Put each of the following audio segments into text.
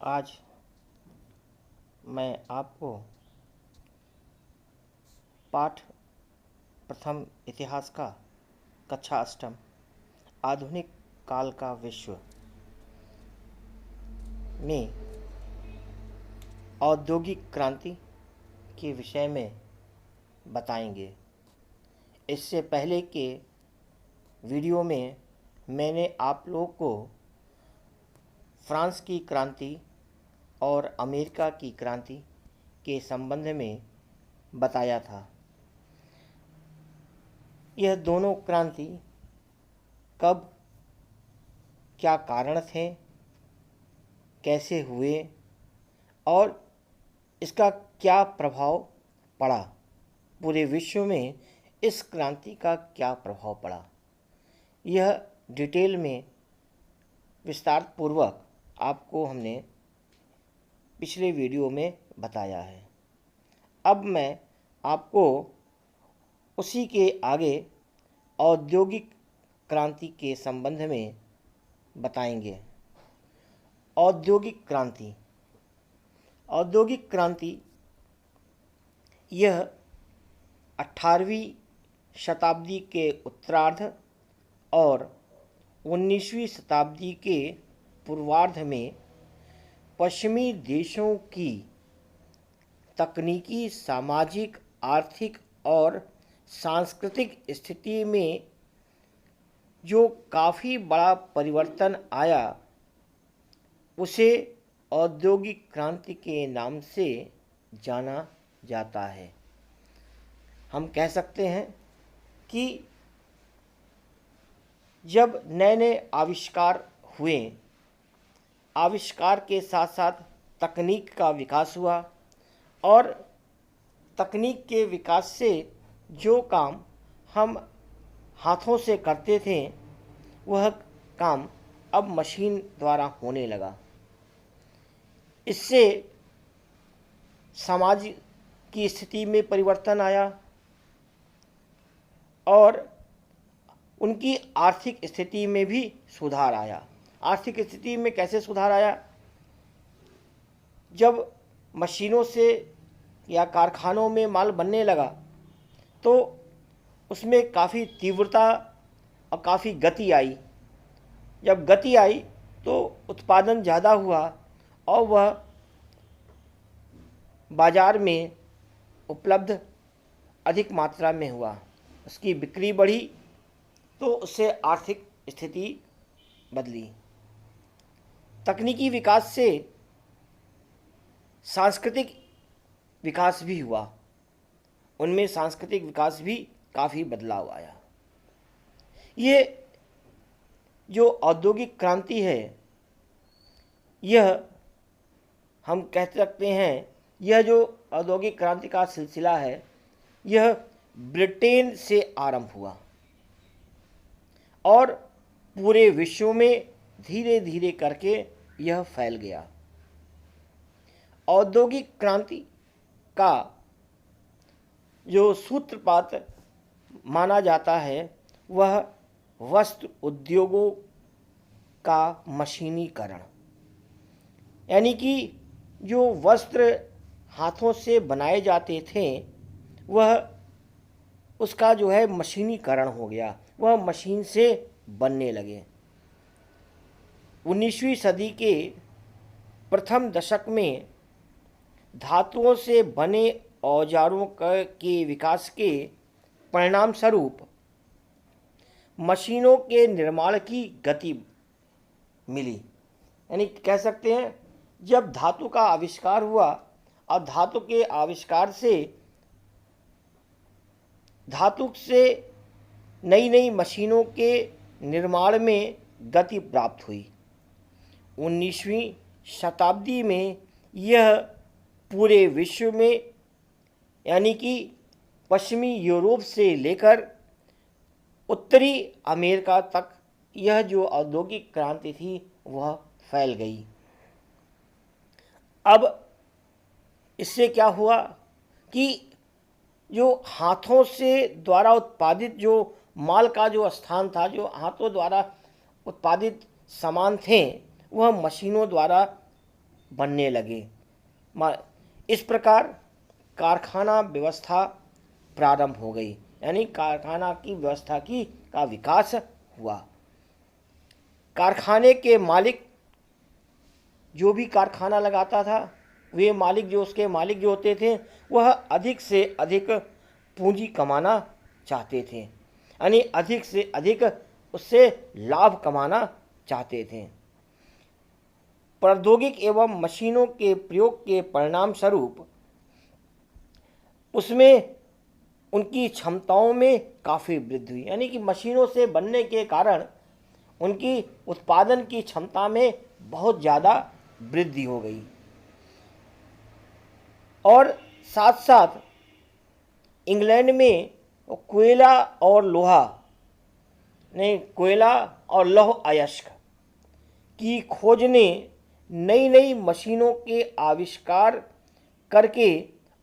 आज मैं आपको पाठ प्रथम इतिहास का कक्षा अष्टम आधुनिक काल का विश्व में औद्योगिक क्रांति के विषय में बताएंगे। इससे पहले के वीडियो में मैंने आप लोगों को फ्रांस की क्रांति और अमेरिका की क्रांति के संबंध में बताया था। यह दोनों क्रांति कब, क्या कारण थे, कैसे हुए और इसका क्या प्रभाव पड़ा, पूरे विश्व में इस क्रांति का क्या प्रभाव पड़ा, यह डिटेल में विस्तार पूर्वक आपको हमने पिछले वीडियो में बताया है। अब मैं आपको उसी के आगे औद्योगिक क्रांति के संबंध में बताएंगे। औद्योगिक क्रांति यह 18वीं शताब्दी के उत्तरार्ध और 19वीं शताब्दी के पूर्वार्ध में पश्चिमी देशों की तकनीकी, सामाजिक, आर्थिक और सांस्कृतिक स्थिति में जो काफ़ी बड़ा परिवर्तन आया, उसे औद्योगिक क्रांति के नाम से जाना जाता है। हम कह सकते हैं कि जब नए नए आविष्कार हुए, आविष्कार के साथ साथ तकनीक का विकास हुआ और तकनीक के विकास से जो काम हम हाथों से करते थे, वह काम अब मशीन द्वारा होने लगा। इससे समाज की स्थिति में परिवर्तन आया और उनकी आर्थिक स्थिति में भी सुधार आया। आर्थिक स्थिति में कैसे सुधार आया? जब मशीनों से या कारखानों में माल बनने लगा तो उसमें काफ़ी तीव्रता और काफ़ी गति आई। जब गति आई तो उत्पादन ज़्यादा हुआ और वह बाज़ार में उपलब्ध अधिक मात्रा में हुआ, उसकी बिक्री बढ़ी तो उससे आर्थिक स्थिति बदली। तकनीकी विकास से सांस्कृतिक विकास भी हुआ, उनमें सांस्कृतिक विकास भी काफ़ी बदलाव आया। ये जो औद्योगिक क्रांति है, यह हम कह सकते हैं, यह जो औद्योगिक क्रांति का सिलसिला है, यह ब्रिटेन से आरंभ हुआ और पूरे विश्व में धीरे धीरे करके यह फैल गया। औद्योगिक क्रांति का जो सूत्रपात माना जाता है, वह वस्त्र उद्योगों का मशीनीकरण, यानी कि जो वस्त्र हाथों से बनाए जाते थे, वह उसका जो है मशीनीकरण हो गया, वह मशीन से बनने लगे। 19वीं सदी के प्रथम दशक में धातुओं से बने औजारों के विकास के परिणाम स्वरूप मशीनों के निर्माण की गति मिली। यानी कह सकते हैं, जब धातु का आविष्कार हुआ और धातु के आविष्कार से धातु से नई नई मशीनों के निर्माण में गति प्राप्त हुई। 19वीं शताब्दी में यह पूरे विश्व में, यानी कि पश्चिमी यूरोप से लेकर उत्तरी अमेरिका तक, यह जो औद्योगिक क्रांति थी वह फैल गई। अब इससे क्या हुआ कि जो हाथों से द्वारा उत्पादित जो माल का जो स्थान था, जो हाथों द्वारा उत्पादित सामान थे, वह मशीनों द्वारा बनने लगे। इस प्रकार कारखाना व्यवस्था प्रारंभ हो गई, यानी कारखाना की व्यवस्था का विकास हुआ। कारखाने के मालिक, जो भी कारखाना लगाता था, वे मालिक जो उसके मालिक जो होते थे, वह अधिक से अधिक पूंजी कमाना चाहते थे, यानी अधिक से अधिक उससे लाभ कमाना चाहते थे। प्रौद्योगिक एवं मशीनों के प्रयोग के परिणाम स्वरूप उसमें उनकी क्षमताओं में काफ़ी वृद्धि हुई, यानी कि मशीनों से बनने के कारण उनकी उत्पादन की क्षमता में बहुत ज़्यादा वृद्धि हो गई। और साथ साथ इंग्लैंड में कोयला और लौह अयस्क की खोज ने नई नई मशीनों के आविष्कार करके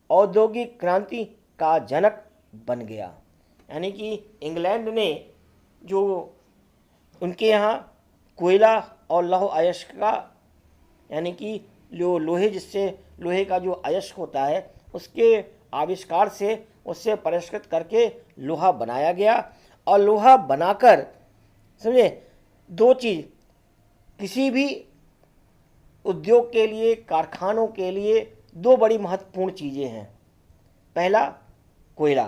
औद्योगिक क्रांति का जनक बन गया। यानी कि इंग्लैंड ने जो उनके यहाँ कोयला और लौह अयस्क का, यानी कि जो लोहे का जो अयस्क होता है, उसके आविष्कार से उससे परिष्कृत करके लोहा बनाया गया। और लोहा बनाकर, समझे, दो चीज़ किसी भी उद्योग के लिए, कारखानों के लिए दो बड़ी महत्वपूर्ण चीज़ें हैं। पहला कोयला,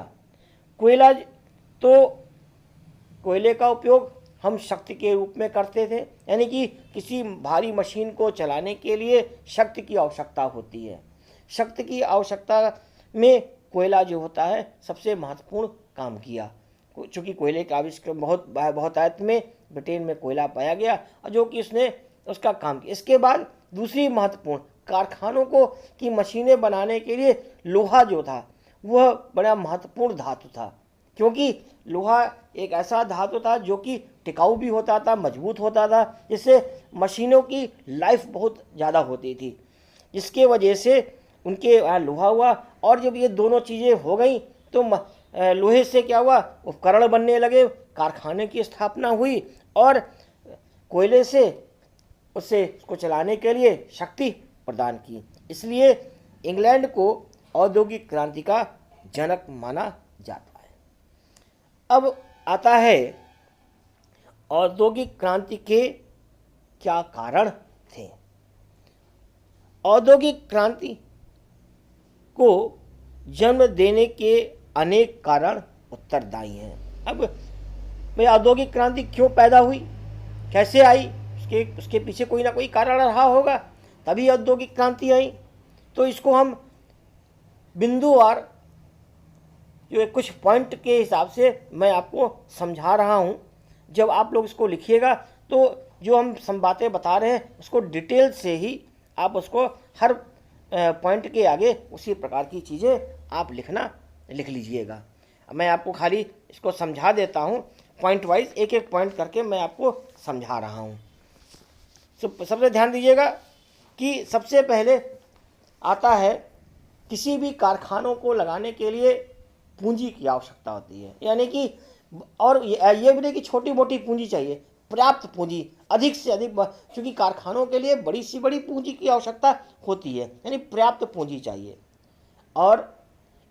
तो कोयले का उपयोग हम शक्ति के रूप में करते थे, यानी कि किसी भारी मशीन को चलाने के लिए शक्ति की आवश्यकता होती है। शक्ति की आवश्यकता में कोयला जो होता है सबसे महत्वपूर्ण काम किया, चूँकि कोयले का आविष्कार बहुतायत में ब्रिटेन में कोयला पाया गया, और जो कि उसने उसका काम किया। इसके बाद दूसरी महत्वपूर्ण, कारखानों की मशीनें बनाने के लिए लोहा जो था वह बड़ा महत्वपूर्ण धातु था, क्योंकि लोहा एक ऐसा धातु था जो कि टिकाऊ भी होता था, मजबूत होता था, जिससे मशीनों की लाइफ बहुत ज़्यादा होती थी, जिसके वजह से उनके लोहा हुआ। और जब ये दोनों चीज़ें हो गई तो लोहे से क्या हुआ, उपकरण बनने लगे, कारखाने की स्थापना हुई, और कोयले से उसको चलाने के लिए शक्ति प्रदान की। इसलिए इंग्लैंड को औद्योगिक क्रांति का जनक माना जाता है। अब आता है औद्योगिक क्रांति के क्या कारण थे। औद्योगिक क्रांति को जन्म देने के अनेक कारण उत्तरदायी हैं। अब भाई, औद्योगिक क्रांति क्यों पैदा हुई, कैसे आई, उसके पीछे कोई ना कोई कारण रहा होगा, तभी औद्योगिक क्रांति आई। तो इसको हम बिंदुवार जो कुछ पॉइंट के हिसाब से मैं आपको समझा रहा हूँ। जब आप लोग इसको लिखिएगा तो जो हम बातें बता रहे हैं उसको डिटेल से ही आप उसको हर पॉइंट के आगे उसी प्रकार की चीज़ें आप लिख लीजिएगा। मैं आपको खाली इसको समझा देता हूँ, पॉइंट वाइज एक एक पॉइंट करके मैं आपको समझा रहा हूँ। सबसे ध्यान दीजिएगा कि सबसे पहले आता है, किसी भी कारखानों को लगाने के लिए पूंजी की आवश्यकता होती है, यानी कि, और ये भी नहीं कि छोटी मोटी पूंजी चाहिए, पर्याप्त पूंजी, अधिक से अधिक, क्योंकि कारखानों के लिए बड़ी से बड़ी पूंजी की आवश्यकता होती है, यानी पर्याप्त पूंजी चाहिए। और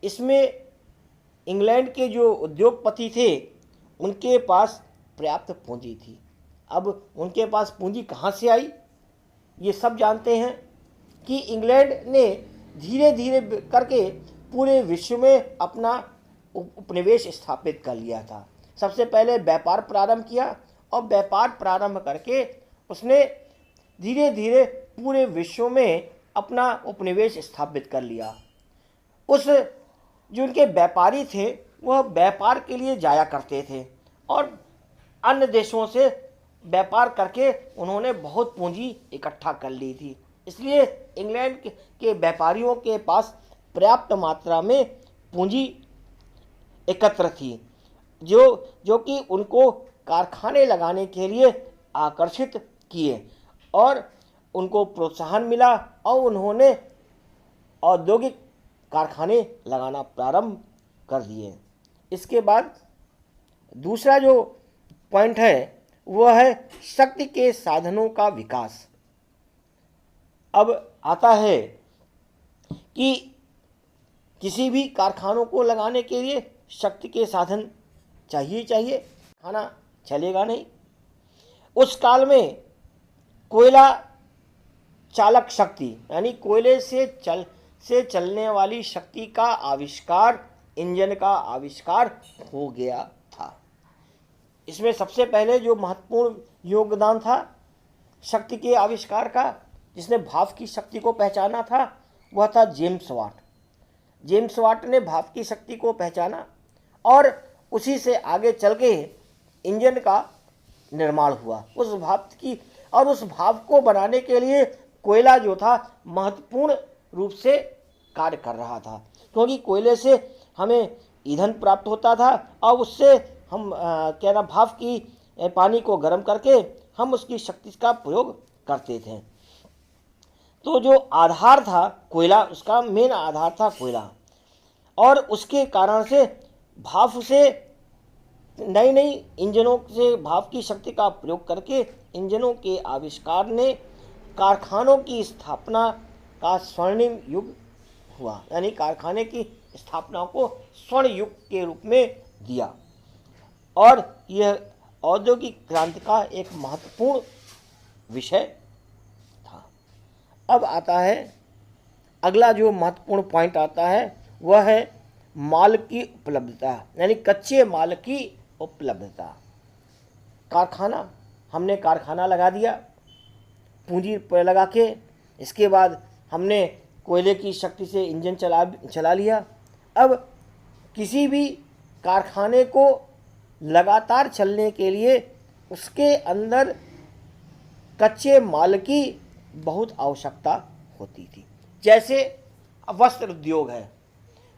इसमें इंग्लैंड के जो उद्योगपति थे उनके पास पर्याप्त पूंजी थी। अब उनके पास पूंजी कहाँ से आई, ये सब जानते हैं कि इंग्लैंड ने धीरे धीरे करके पूरे विश्व में अपना उपनिवेश स्थापित कर लिया था। सबसे पहले व्यापार प्रारंभ किया, और व्यापार प्रारंभ करके उसने धीरे धीरे पूरे विश्व में अपना उपनिवेश स्थापित कर लिया। जो उनके व्यापारी थे वह व्यापार के लिए जाया करते थे, और अन्य देशों से व्यापार करके उन्होंने बहुत पूंजी इकट्ठा कर ली थी। इसलिए इंग्लैंड के व्यापारियों के पास पर्याप्त मात्रा में पूंजी एकत्र थी, जो कि उनको कारखाने लगाने के लिए आकर्षित किए, और उनको प्रोत्साहन मिला, और उन्होंने औद्योगिक कारखाने लगाना प्रारंभ कर दिए। इसके बाद दूसरा जो पॉइंट है वह है शक्ति के साधनों का विकास। अब आता है कि किसी भी कारखानों को लगाने के लिए शक्ति के साधन चाहिए, खाना चलेगा नहीं। उस काल में कोयला चालक शक्ति यानी कोयले से चलने वाली शक्ति का आविष्कार, इंजन का आविष्कार हो गया था। इसमें सबसे पहले जो महत्वपूर्ण योगदान था शक्ति के आविष्कार का, जिसने भाप की शक्ति को पहचाना था, वह था जेम्स वाट। जेम्स वाट ने भाप की शक्ति को पहचाना और उसी से आगे चल के इंजन का निर्माण हुआ। उस भाप को बनाने के लिए कोयला जो था महत्वपूर्ण रूप से कार्य कर रहा था, क्योंकि कोयले से हमें ईंधन प्राप्त होता था और उससे हम भाप की पानी को गर्म करके हम उसकी शक्ति का प्रयोग करते थे। तो जो आधार था कोयला, उसका मेन आधार था कोयला, और उसके कारण से भाप से नई इंजनों से भाप की शक्ति का प्रयोग करके इंजनों के आविष्कार ने कारखानों की स्थापना का स्वर्णिम युग हुआ, यानी कारखाने की स्थापना को स्वर्ण युग के रूप में दिया, और यह औद्योगिक क्रांति का एक महत्वपूर्ण विषय था। अब आता है अगला जो महत्वपूर्ण पॉइंट आता है वह है माल की उपलब्धता, यानी कच्चे माल की उपलब्धता। हमने कारखाना लगा दिया पूंजी पर लगा के, इसके बाद हमने कोयले की शक्ति से इंजन चला लिया। अब किसी भी कारखाने को लगातार चलने के लिए उसके अंदर कच्चे माल की बहुत आवश्यकता होती थी। जैसे वस्त्र उद्योग है,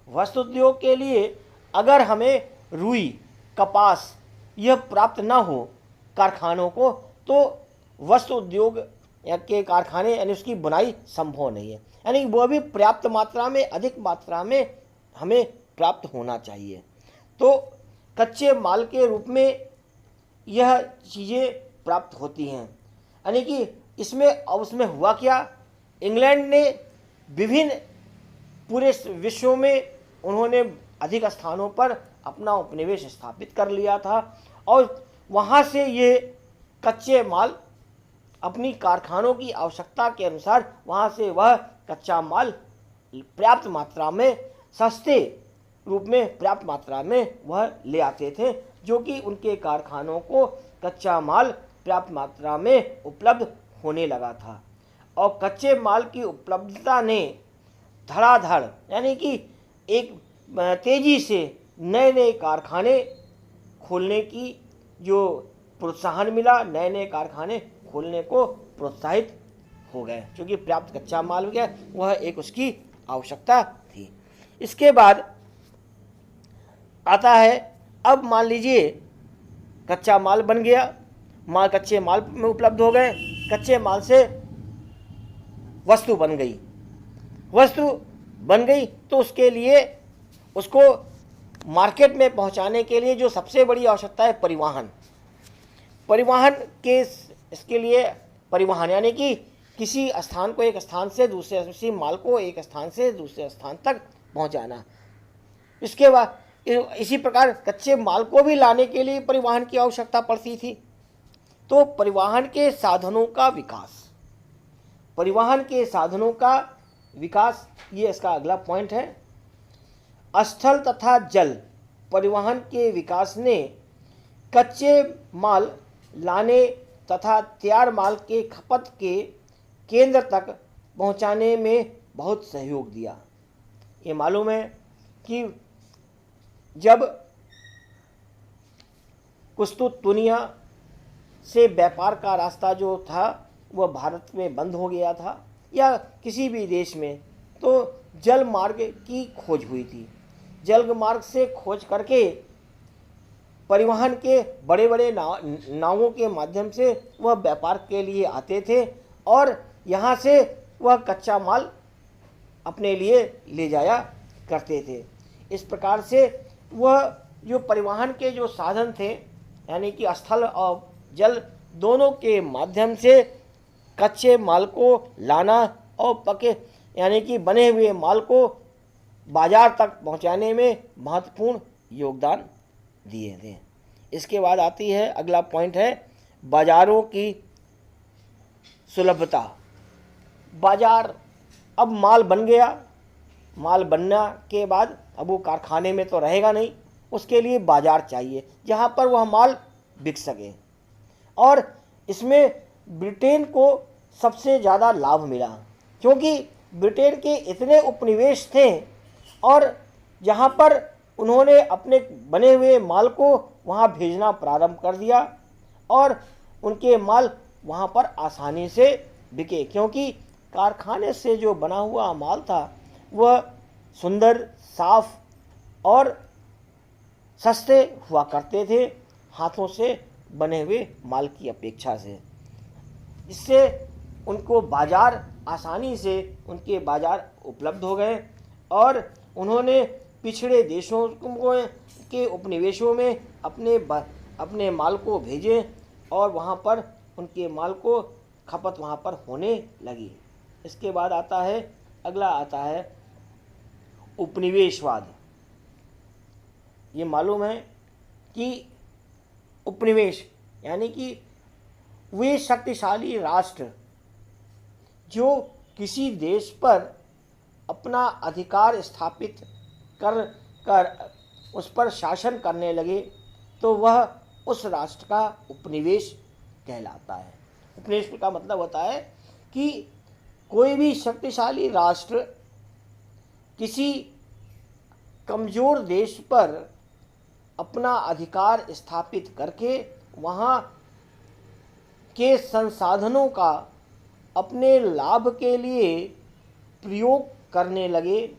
वस्त्र उद्योग के लिए अगर हमें रुई, कपास यह प्राप्त ना हो कारखानों को, तो वस्त्र उद्योग के कारखाने यानी उसकी बुनाई संभव नहीं है, यानी वह भी पर्याप्त मात्रा में, अधिक मात्रा में हमें प्राप्त होना चाहिए। तो कच्चे माल के रूप में यह चीज़ें प्राप्त होती हैं, यानी कि उसमें हुआ क्या, इंग्लैंड ने विभिन्न पूरे विश्व में उन्होंने अधिक स्थानों पर अपना उपनिवेश स्थापित कर लिया था, और वहाँ से ये कच्चे माल अपनी कारखानों की आवश्यकता के अनुसार वहाँ से वह कच्चा माल पर्याप्त मात्रा में, सस्ते रूप में पर्याप्त मात्रा में वह ले आते थे, जो कि उनके कारखानों को कच्चा माल पर्याप्त मात्रा में उपलब्ध होने लगा था। और कच्चे माल की उपलब्धता ने धड़ाधड़ यानी कि एक तेज़ी से नए कारखाने खोलने की जो प्रोत्साहन मिला, नए कारखाने खोलने को प्रोत्साहित हो गए, क्योंकि पर्याप्त कच्चा माल हो गया, वह एक उसकी आवश्यकता थी। इसके बाद आता है, अब मान लीजिए कच्चा माल बन गया, कच्चे माल में उपलब्ध हो गए, कच्चे माल से वस्तु बन गई, तो उसके लिए उसको मार्केट में पहुंचाने के लिए जो सबसे बड़ी आवश्यकता है इसके लिए परिवहन, यानी कि किसी स्थान को एक स्थान से दूसरे, किसी माल को एक स्थान से दूसरे स्थान तक पहुंचाना। इसके बाद इसी प्रकार कच्चे माल को भी लाने के लिए परिवहन की आवश्यकता पड़ती थी। तो परिवहन के साधनों का विकास ये इसका अगला पॉइंट है। स्थल तथा जल परिवहन के विकास ने कच्चे माल लाने तथा तैयार माल के खपत के केंद्र तक पहुंचाने में बहुत सहयोग दिया। ये मालूम है कि जब कुस्तुतुनिया से व्यापार का रास्ता जो था वह भारत में बंद हो गया था, या किसी भी देश में, तो जल मार्ग की खोज हुई थी। जल मार्ग से खोज करके परिवहन के बड़े बड़े नावों के माध्यम से वह व्यापार के लिए आते थे, और यहाँ से वह कच्चा माल अपने लिए ले जाया करते थे। इस प्रकार से वह जो परिवहन के जो साधन थे, यानी कि स्थल और जल दोनों के माध्यम से कच्चे माल को लाना और पके यानी कि बने हुए माल को बाजार तक पहुंचाने में महत्वपूर्ण योगदान दिए थे। इसके बाद आती है, अगला पॉइंट है बाजारों की सुलभता। बाजार, अब माल बन गया, माल बनने के बाद अब वो कारखाने में तो रहेगा नहीं, उसके लिए बाजार चाहिए जहाँ पर वह माल बिक सके। और इसमें ब्रिटेन को सबसे ज़्यादा लाभ मिला, क्योंकि ब्रिटेन के इतने उपनिवेश थे और जहाँ पर उन्होंने अपने बने हुए माल को वहाँ भेजना प्रारंभ कर दिया और उनके माल वहाँ पर आसानी से बिके, क्योंकि कारखाने से जो बना हुआ माल था वह सुंदर, साफ और सस्ते हुआ करते थे हाथों से बने हुए माल की अपेक्षा से। इससे उनको बाजार आसानी से उनके बाजार उपलब्ध हो गए और उन्होंने पिछड़े देशों के उपनिवेशों में अपने माल को भेजे और वहाँ पर उनके माल को खपत वहाँ पर होने लगी। इसके बाद आता है, अगला आता है उपनिवेशवाद। ये मालूम है कि उपनिवेश यानी कि वे शक्तिशाली राष्ट्र जो किसी देश पर अपना अधिकार स्थापित कर उस पर शासन करने लगे तो वह उस राष्ट्र का उपनिवेश कहलाता है। उपनिवेश का मतलब होता है कि कोई भी शक्तिशाली राष्ट्र किसी कमज़ोर देश पर अपना अधिकार स्थापित करके वहाँ के संसाधनों का अपने लाभ के लिए प्रयोग करने लगे,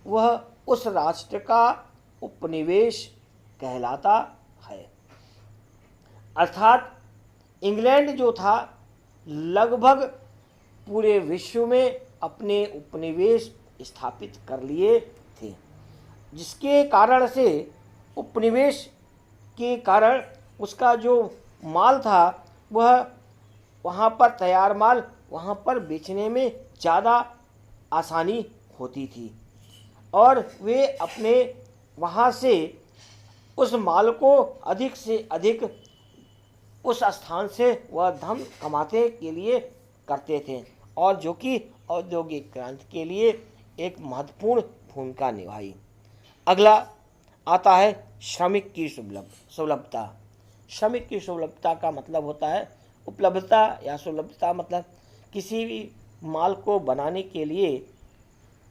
वह उस राष्ट्र का उपनिवेश कहलाता है। अर्थात इंग्लैंड जो था लगभग पूरे विश्व में अपने उपनिवेश स्थापित कर लिए थे, जिसके कारण से उपनिवेश के कारण उसका जो माल था वह वहाँ पर तैयार माल वहाँ पर बेचने में ज़्यादा आसानी होती थी और वे अपने वहाँ से उस माल को अधिक से अधिक उस स्थान से वह धन कमाने के लिए करते थे और जो कि औद्योगिक क्रांति के लिए एक महत्वपूर्ण भूमिका निभाई। अगला आता है श्रमिक की सुलभता। श्रमिक की सुलभता का मतलब होता है उपलब्धता या सुलभता, मतलब किसी भी माल को बनाने के लिए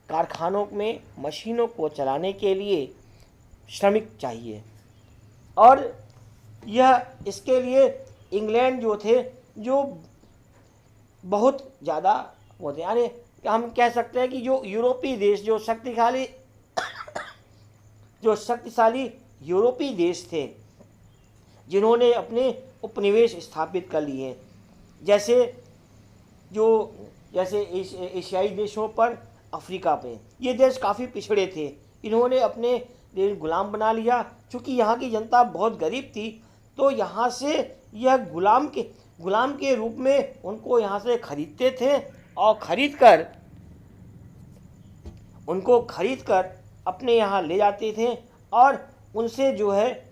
कारखानों में मशीनों को चलाने के लिए श्रमिक चाहिए और यह इसके लिए इंग्लैंड जो थे जो बहुत ज़्यादा होते, यानी हम कह सकते हैं कि जो यूरोपीय देश जो शक्तिशाली यूरोपीय देश थे जिन्होंने अपने उपनिवेश स्थापित कर लिए, जैसे एशियाई देशों पर, अफ्रीका पे, ये देश काफ़ी पिछड़े थे, इन्होंने अपने देश गुलाम बना लिया। चूँकि यहाँ की जनता बहुत गरीब थी तो यहाँ से यह गुलाम के रूप में उनको यहाँ से खरीदते थे और खरीद कर अपने यहाँ ले जाते थे और उनसे जो है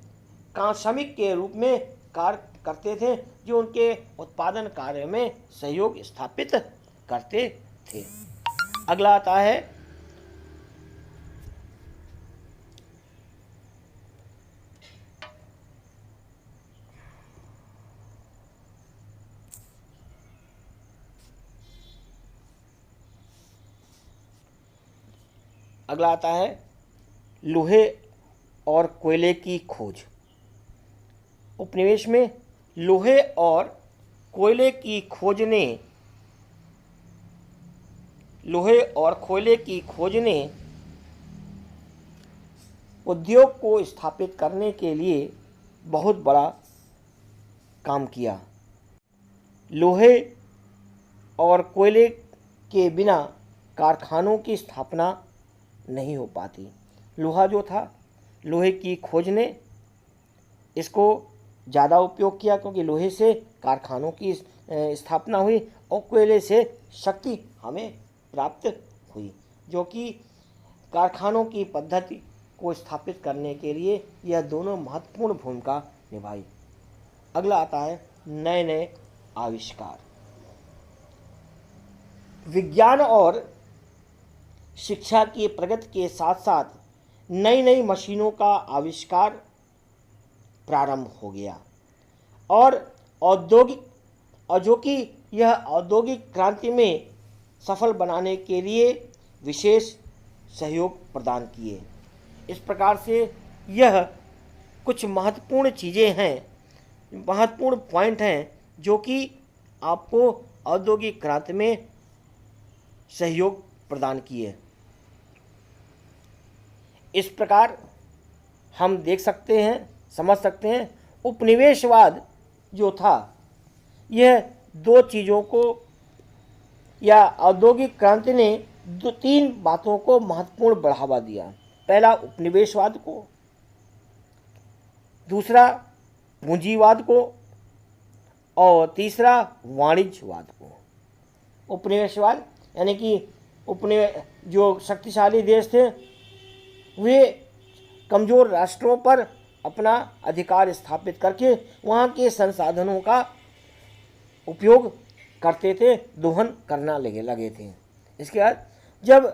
श्रमिक के रूप में कार्य करते थे जो उनके उत्पादन कार्य में सहयोग स्थापित करते थे। अगला आता है लोहे और कोयले की खोज। उपनिवेश में लोहे और कोयले की खोज ने उद्योग को स्थापित करने के लिए बहुत बड़ा काम किया। लोहे और कोयले के बिना कारखानों की स्थापना नहीं हो पाती। लोहा जो था, लोहे की खोज ने इसको ज़्यादा उपयोग किया क्योंकि लोहे से कारखानों की स्थापना हुई और कोयले से शक्ति हमें प्राप्त हुई, जो कि कारखानों की पद्धति को स्थापित करने के लिए यह दोनों महत्वपूर्ण भूमिका निभाई। अगला आता है नए नए आविष्कार। विज्ञान और शिक्षा की प्रगति के साथ साथ नई नई मशीनों का आविष्कार प्रारंभ हो गया और जो कि यह औद्योगिक क्रांति में सफल बनाने के लिए विशेष सहयोग प्रदान किए। इस प्रकार से यह कुछ महत्वपूर्ण चीज़ें हैं, महत्वपूर्ण पॉइंट हैं जो कि आपको औद्योगिक क्रांति में सहयोग प्रदान किए। इस प्रकार हम देख सकते हैं, समझ सकते हैं, उपनिवेशवाद जो था यह दो चीज़ों को, या औद्योगिक क्रांति ने तीन बातों को महत्वपूर्ण बढ़ावा दिया। पहला उपनिवेशवाद को, दूसरा पूंजीवाद को और तीसरा वाणिज्यवाद को। उपनिवेशवाद यानी कि जो शक्तिशाली देश थे वे कमज़ोर राष्ट्रों पर अपना अधिकार स्थापित करके वहाँ के संसाधनों का उपयोग करते थे, दोहन करना लगे थे। इसके बाद जब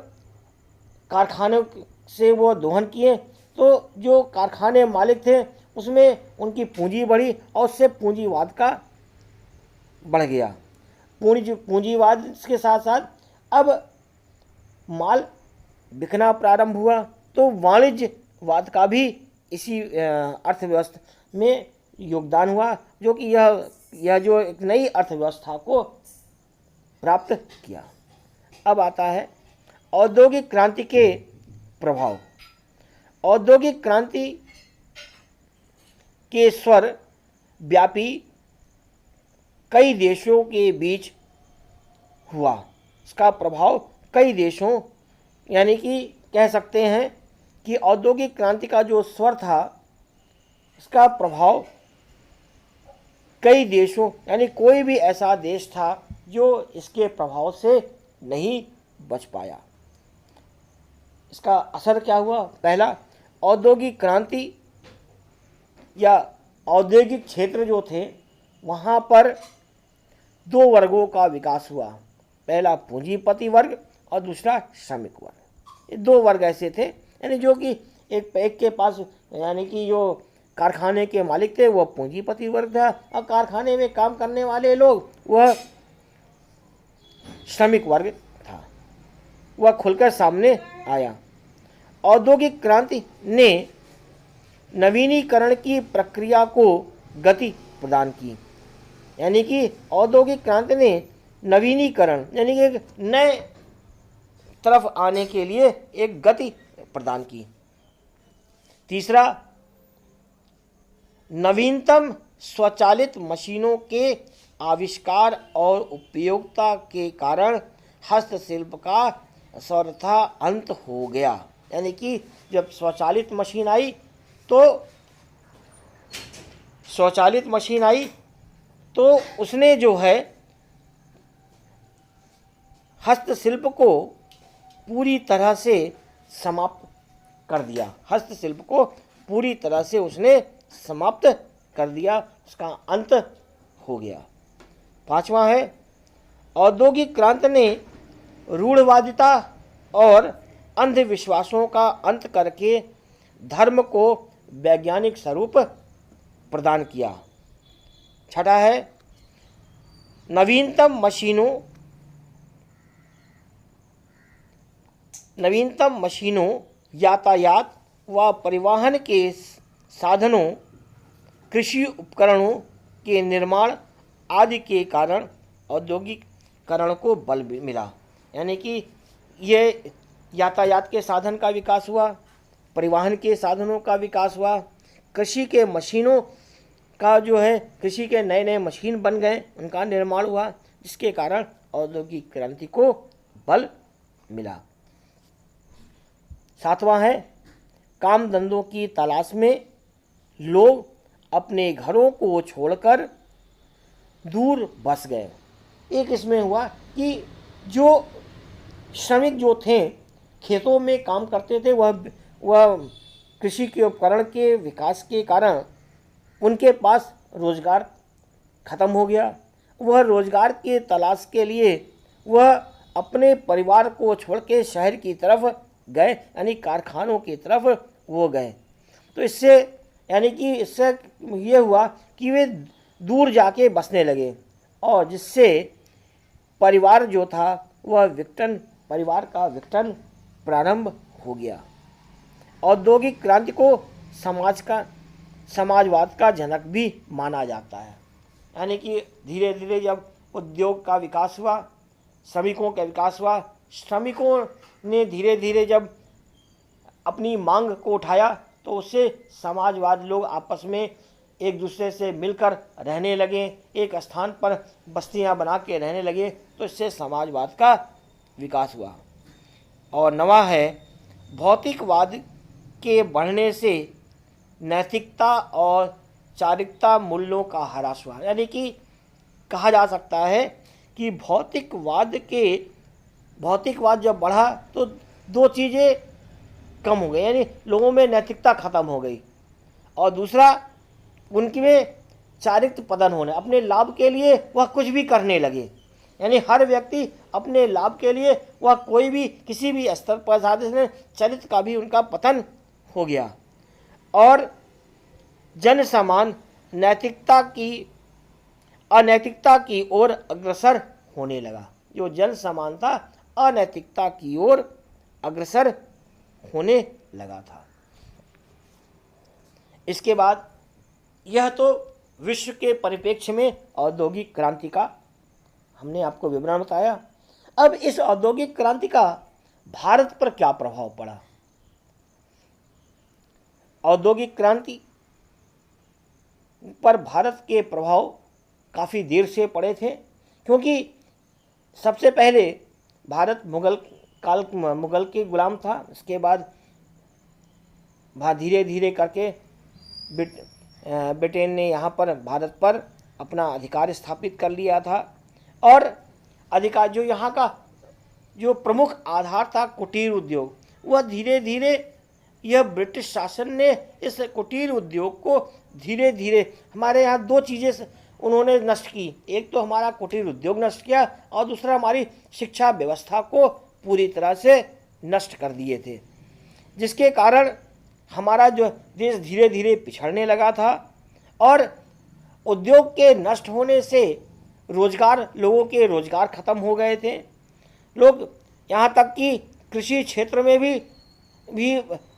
कारखानों से वो दोहन किए तो जो कारखाने मालिक थे उसमें उनकी पूंजी बढ़ी और उससे पूंजीवाद का बढ़ गया। पूंजीवाद के साथ साथ अब माल बिकना प्रारंभ हुआ, तो वाणिज्यवाद का भी इसी अर्थव्यवस्था में योगदान हुआ, जो कि यह जो एक नई अर्थव्यवस्था को प्राप्त किया। अब आता है औद्योगिक क्रांति के प्रभाव। औद्योगिक क्रांति के स्वर व्यापी कई देशों के बीच हुआ। इसका प्रभाव कई देशों, यानी कि कह सकते हैं कि औद्योगिक क्रांति का जो स्वर था इसका प्रभाव कई देशों, यानी कोई भी ऐसा देश था जो इसके प्रभाव से नहीं बच पाया। इसका असर क्या हुआ? पहला, औद्योगिक क्रांति या औद्योगिक क्षेत्र जो थे वहाँ पर दो वर्गों का विकास हुआ। पहला पूंजीपति वर्ग और दूसरा श्रमिक वर्ग। ये दो वर्ग ऐसे थे, यानी जो कि एक के पास, यानी कि जो कारखाने के मालिक थे वह पूंजीपति वर्ग था और कारखाने में काम करने वाले लोग वह श्रमिक वर्ग था। वह खुलकर सामने आया। औद्योगिक क्रांति ने नवीनीकरण की प्रक्रिया को गति प्रदान की, यानी कि औद्योगिक क्रांति ने नवीनीकरण यानी कि एक नए तरफ आने के लिए एक गति प्रदान की। तीसरा, नवीनतम स्वचालित मशीनों के आविष्कार और उपयोगिता के कारण हस्तशिल्प का सर्वथा अंत हो गया। यानी कि जब स्वचालित मशीन आई तो उसने जो है हस्तशिल्प को पूरी तरह से समाप्त कर दिया। हस्तशिल्प को पूरी तरह से उसने समाप्त कर दिया, उसका अंत हो गया। पांचवा है, औद्योगिक क्रांति ने रूढ़वादिता और अंधविश्वासों का अंत करके धर्म को वैज्ञानिक स्वरूप प्रदान किया। छठा है, नवीनतम मशीनों, यातायात व परिवहन के साधनों, कृषि उपकरणों के निर्माण आदि के कारण औद्योगिकरण को बल मिला। यानी कि ये यातायात के साधन का विकास हुआ, परिवहन के साधनों का विकास हुआ, कृषि के मशीनों का जो है, कृषि के नए नए मशीन बन गए, उनका निर्माण हुआ, जिसके कारण औद्योगिक क्रांति को बल मिला। सातवां है, काम धंधों की तलाश में लोग अपने घरों को छोड़कर दूर बस गए। एक इसमें हुआ कि जो श्रमिक जो थे खेतों में काम करते थे, वह कृषि के उपकरण के विकास के कारण उनके पास रोजगार खत्म हो गया। वह रोजगार के तलाश के लिए वह अपने परिवार को छोड़ के शहर की तरफ गए, यानी कारखानों की तरफ वो गए। तो इससे यानी कि इससे ये हुआ कि वे दूर जाके बसने लगे, और जिससे परिवार जो था वह परिवार का विघटन प्रारंभ हो गया। औद्योगिक क्रांति को समाजवाद का जनक भी माना जाता है। यानी कि धीरे धीरे जब उद्योग का विकास हुआ, श्रमिकों का विकास हुआ, श्रमिकों ने धीरे धीरे जब अपनी मांग को उठाया, तो उससे समाजवाद लोग आपस में एक दूसरे से मिलकर रहने लगे, एक स्थान पर बस्तियां बना के रहने लगे। तो इससे समाजवाद का विकास हुआ। और नवा है, भौतिकवाद के बढ़ने से नैतिकता और चारित्रिक मूल्यों का ह्रास हुआ। यानी कि कहा जा सकता है कि भौतिकवाद जब बढ़ा तो दो चीज़ें कम हो गई, यानी लोगों में नैतिकता खत्म हो गई, और दूसरा उनकी में चारित्र्य पतन होने, अपने लाभ के लिए वह कुछ भी करने लगे। यानी हर व्यक्ति अपने लाभ के लिए वह कोई भी किसी भी स्तर पर साधन, चरित्र का भी उनका पतन हो गया, और जन समान अनैतिकता की ओर अग्रसर होने लगा। जो जन समानता अनैतिकता की ओर अग्रसर होने लगा था। इसके बाद यह तो विश्व के परिप्रेक्ष्य में औद्योगिक क्रांति का हमने आपको विवरण बताया। अब इस औद्योगिक क्रांति का भारत पर क्या प्रभाव पड़ा? औद्योगिक क्रांति पर भारत के प्रभाव काफ़ी देर से पड़े थे, क्योंकि सबसे पहले भारत मुगल के गुलाम था। इसके बाद धीरे धीरे करके ब्रिटेन ने यहाँ पर भारत पर अपना अधिकार स्थापित कर लिया था, और अधिकार जो यहाँ का जो प्रमुख आधार था कुटीर उद्योग, वह धीरे धीरे यह ब्रिटिश शासन ने इस कुटीर उद्योग को धीरे धीरे हमारे यहाँ दो चीज़ें उन्होंने नष्ट की। एक तो हमारा कुटीर उद्योग नष्ट किया, और दूसरा हमारी शिक्षा व्यवस्था को पूरी तरह से नष्ट कर दिए थे, जिसके कारण हमारा जो देश धीरे धीरे पिछड़ने लगा था। और उद्योग के नष्ट होने से लोगों के रोजगार खत्म हो गए थे। लोग यहाँ तक कि कृषि क्षेत्र में भी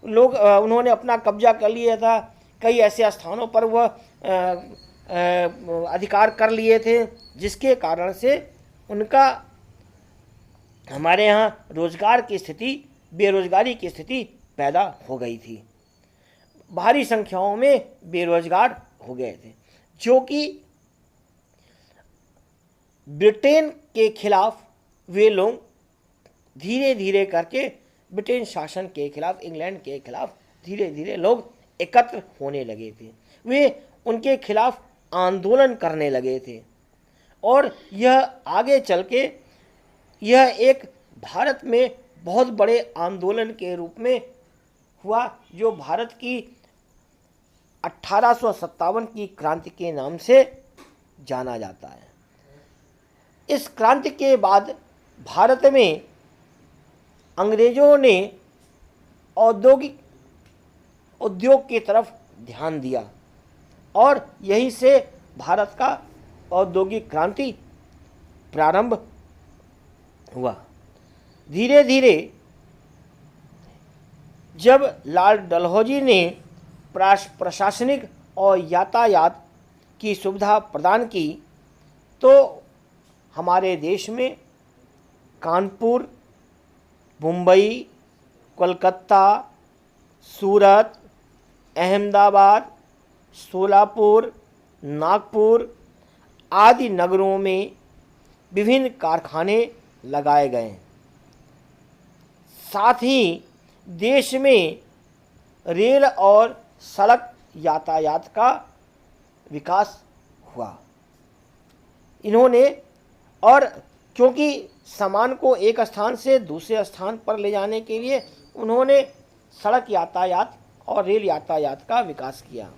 लोग उन्होंने अपना कब्जा कर लिया था। कई ऐसे स्थानों पर वह अधिकार कर लिए थे, जिसके कारण से उनका हमारे यहाँ बेरोजगारी की स्थिति पैदा हो गई थी। भारी संख्याओं में बेरोजगार हो गए थे, जो कि ब्रिटेन के खिलाफ वे लोग धीरे धीरे करके ब्रिटेन शासन के खिलाफ, इंग्लैंड के खिलाफ धीरे धीरे लोग एकत्र होने लगे थे। वे उनके खिलाफ आंदोलन करने लगे थे, और यह आगे चल के यह एक भारत में बहुत बड़े आंदोलन के रूप में हुआ, जो भारत की 1857 की क्रांति के नाम से जाना जाता है। इस क्रांति के बाद भारत में अंग्रेजों ने उद्योग की तरफ ध्यान दिया, और यहीं से भारत का औद्योगिक क्रांति प्रारंभ हुआ। धीरे धीरे जब लॉर्ड डलहौजी ने प्रशासनिक और यातायात की सुविधा प्रदान की, तो हमारे देश में कानपुर, मुंबई, कोलकाता, सूरत, अहमदाबाद, सोलापुर, नागपुर आदि नगरों में विभिन्न कारखाने लगाए गए। साथ ही देश में रेल और सड़क यातायात का विकास हुआ। इन्होंने और क्योंकि सामान को एक स्थान से दूसरे स्थान पर ले जाने के लिए उन्होंने सड़क यातायात और रेल यातायात का विकास किया।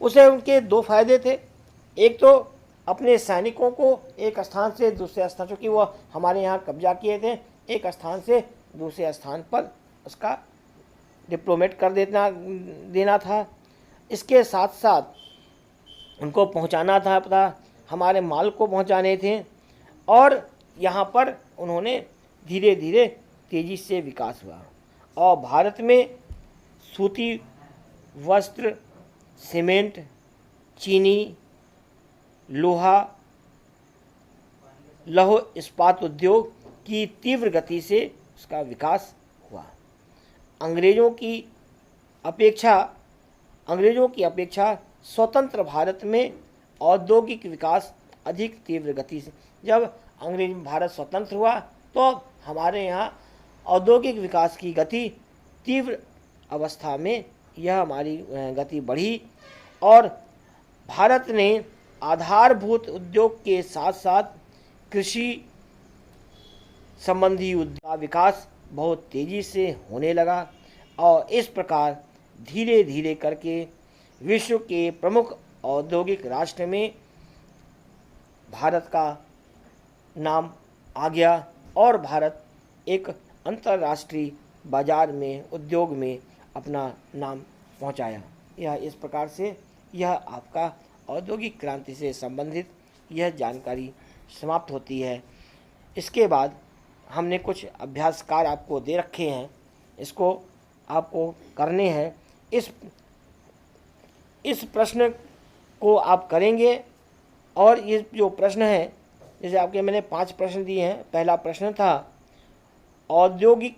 उसे उनके दो फायदे थे। एक तो अपने सैनिकों को एक स्थान से दूसरे स्थान, चूँकि वो हमारे यहाँ कब्जा किए थे, एक स्थान से दूसरे स्थान पर उसका डिप्लोमेट कर देना था। इसके साथ साथ उनको पहुंचाना था हमारे माल को पहुंचाने थे। और यहाँ पर उन्होंने धीरे धीरे तेज़ी से विकास हुआ और भारत में सूती वस्त्र, सीमेंट, चीनी, लोहा, लौह इस्पात उद्योग की तीव्र गति से उसका विकास हुआ। अंग्रेज़ों की अपेक्षा स्वतंत्र भारत में औद्योगिक विकास अधिक तीव्र गति से, जब भारत स्वतंत्र हुआ तो हमारे यहाँ औद्योगिक विकास की गति तीव्र अवस्था में यह हमारी गति बढ़ी और भारत ने आधारभूत उद्योग के साथ साथ कृषि संबंधी उद्योग का विकास बहुत तेज़ी से होने लगा और इस प्रकार धीरे धीरे करके विश्व के प्रमुख औद्योगिक राष्ट्र में भारत का नाम आ गया और भारत एक अंतर्राष्ट्रीय बाजार में उद्योग में अपना नाम पहुंचाया। यह इस प्रकार से यह आपका औद्योगिक क्रांति से संबंधित यह जानकारी समाप्त होती है। इसके बाद हमने कुछ अभ्यास कार्य आपको दे रखे हैं, इसको आपको करने हैं। इस प्रश्न को आप करेंगे और ये जो प्रश्न है, जैसे आपके मैंने 5 प्रश्न दिए हैं। पहला प्रश्न था औद्योगिक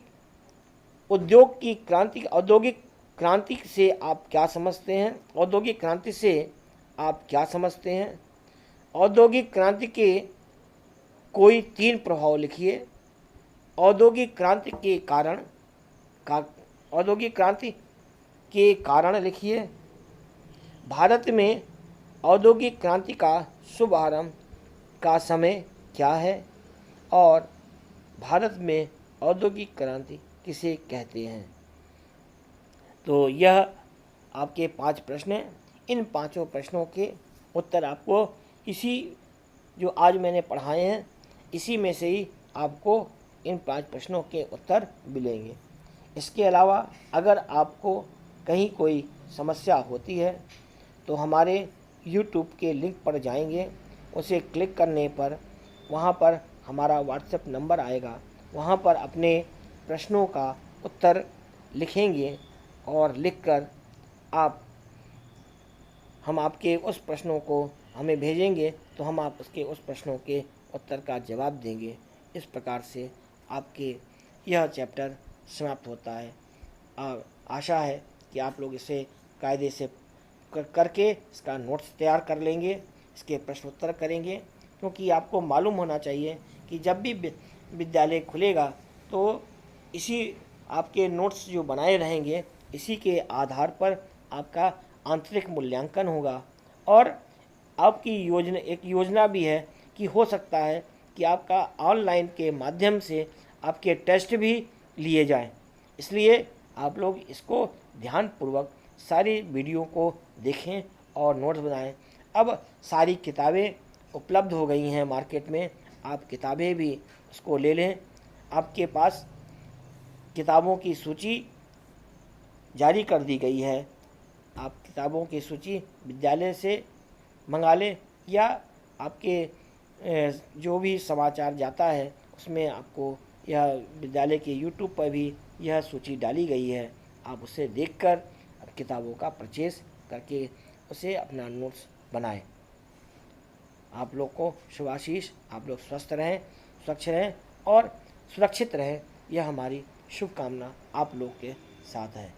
क्रांति से आप क्या समझते हैं? औद्योगिक क्रांति से आप क्या समझते हैं? औद्योगिक क्रांति के कोई 3 प्रभाव लिखिए। औद्योगिक क्रांति के कारण लिखिए। भारत में औद्योगिक क्रांति का शुभारंभ का समय क्या है और भारत में औद्योगिक क्रांति किसे कहते हैं? तो यह आपके 5 प्रश्न हैं। इन 5 प्रश्नों के उत्तर आपको इसी जो आज मैंने पढ़ाए हैं इसी में से ही आपको इन 5 प्रश्नों के उत्तर मिलेंगे। इसके अलावा अगर आपको कहीं कोई समस्या होती है तो हमारे YouTube के लिंक पर जाएंगे, उसे क्लिक करने पर वहाँ पर हमारा व्हाट्सएप नंबर आएगा, वहाँ पर अपने प्रश्नों का उत्तर लिखेंगे और लिखकर हम आपके उस प्रश्नों को हमें भेजेंगे तो हम आप उसके उस प्रश्नों के उत्तर का जवाब देंगे। इस प्रकार से आपके यह चैप्टर समाप्त होता है। आशा है कि आप लोग इसे कायदे से करके इसका नोट्स तैयार कर लेंगे, इसके प्रश्न उत्तर करेंगे, क्योंकि आपको मालूम होना चाहिए कि जब भी विद्यालय खुलेगा तो इसी आपके नोट्स जो बनाए रहेंगे इसी के आधार पर आपका आंतरिक मूल्यांकन होगा। और आपकी एक योजना भी है कि हो सकता है कि आपका ऑनलाइन के माध्यम से आपके टेस्ट भी लिए जाएं। इसलिए आप लोग इसको ध्यानपूर्वक सारी वीडियो को देखें और नोट्स बनाएं। अब सारी किताबें उपलब्ध हो गई हैं मार्केट में, आप किताबें भी उसको ले लें। आपके पास किताबों की सूची जारी कर दी गई है, आप किताबों की सूची विद्यालय से मंगा लें या आपके जो भी समाचार जाता है उसमें आपको यह विद्यालय के YouTube पर भी यह सूची डाली गई है। आप उसे देखकर किताबों का परचेज करके उसे अपना नोट्स बनाएं। आप लोग को शुभाशीष, आप लोग स्वस्थ रहें, स्वच्छ रहें और सुरक्षित रहें, यह हमारी शुभकामना आप लोग के साथ है।